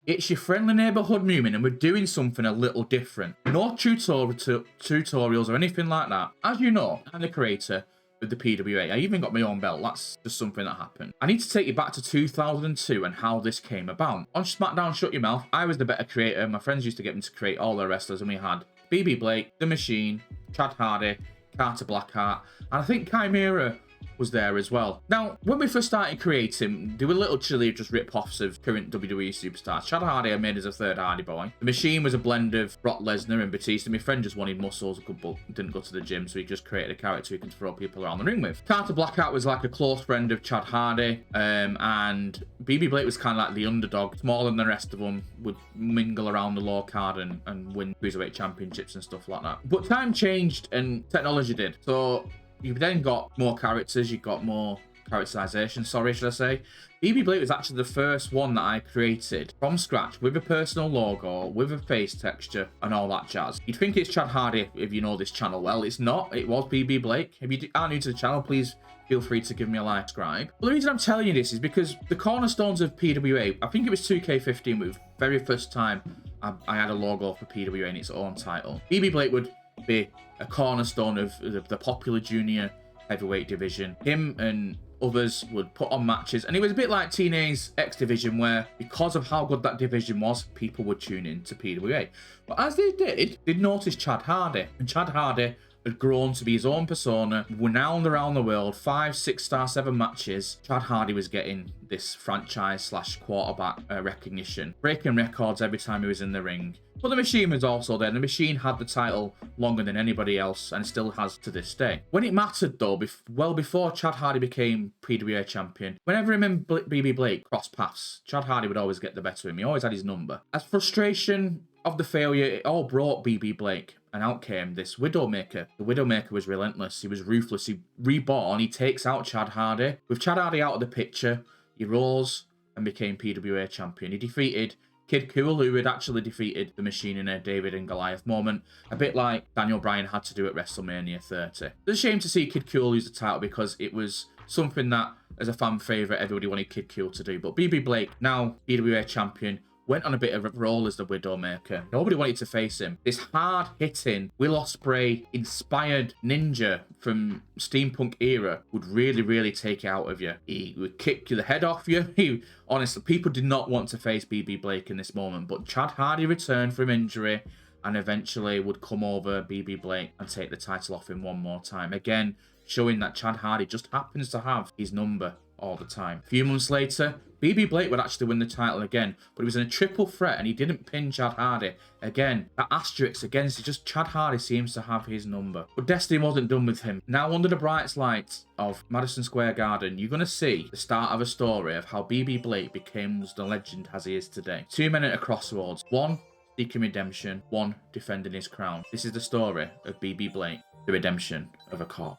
It's your friendly neighborhood Mewmin, and we're doing something a little different. No tutorials or anything like that. As you know, I'm the creator of the PWA. I even got my own belt. That's just something that happened. I need to take you back to 2002 and how this came about. On SmackDown Shut Your Mouth, I was the better creator. My friends used to get me to create all their wrestlers, and we had BB Blake, The Machine, Chad Hardy, Carter Blackheart, and I think Chimera was there as well. Now, when we first started creating, they were little chilly just rip-offs of current WWE superstars. Chad Hardy I made as a third Hardy Boy. The Machine was a blend of Brock Lesnar and Batista. My friend just wanted muscles, but didn't go to the gym, so he just created a character he can throw people around the ring with. Carter Blackheart was like a close friend of Chad Hardy, and BB Blake was kind of like the underdog, smaller than the rest of them, would mingle around the low card and win Cruiserweight championships and stuff like that. But time changed and technology did. So you then got more characters, you got more characterization, sorry, should I say. BB Blake was actually the first one that I created from scratch with a personal logo, with a face texture and all that jazz. You'd think it's Chad Hardy if you know this channel well. It's not. It was BB Blake. If you are new to the channel, please feel free to give me a like, subscribe. Well, the reason I'm telling you this is because the cornerstones of PWA, I think it was 2K15, was the very first time I had a logo for PWA in its own title. BB Blake would be a cornerstone of the popular junior heavyweight division. Him and others would put on matches, and it was a bit like TNA's X division, where because of how good that division was, people would tune in to PWA. But as they did, they'd notice Chad Hardy, and Chad Hardy had grown to be his own persona, renowned around the world, 5, 6 star, 7 matches. Chad Hardy was getting this franchise / quarterback recognition, breaking records every time he was in the ring. But the Machine was also there. The Machine had the title longer than anybody else and still has to this day. When it mattered though, well before Chad Hardy became PWA champion, whenever him and BB Blake crossed paths, Chad Hardy would always get the better of him. He always had his number. As frustration of the failure, it all brought BB Blake, and out came this Widowmaker. The Widowmaker was relentless. He was ruthless. He reborn. He takes out Chad Hardy. With Chad Hardy out of the picture, he rose and became PWA champion. He defeated Kid Cool, who had actually defeated the Machine in a David and Goliath moment, a bit like Daniel Bryan had to do at WrestleMania 30. It's a shame to see Kid Cool lose the title because it was something that, as a fan favourite, everybody wanted Kid Cool to do. But BB Blake, now PWA champion, went on a bit of a roll as the Widowmaker. Nobody wanted to face him. This hard-hitting, Will Ospreay-inspired ninja from steampunk era would really, really take it out of you. He would kick the head off you. Honestly, people did not want to face BB Blake in this moment, but Chad Hardy returned from injury and eventually would come over BB Blake and take the title off him one more time. Again, showing that Chad Hardy just happens to have his number all the time. A few months later, BB Blake would actually win the title again, but he was in a triple threat and he didn't pin Chad Hardy. Again, that asterisk against it, just Chad Hardy seems to have his number. But destiny wasn't done with him. Now, under the bright lights of Madison Square Garden, you're going to see the start of a story of how BB Blake became the legend as he is today. 2 men at a crossroads. One seeking redemption, one defending his crown. This is the story of BB Blake, the redemption of a CAW.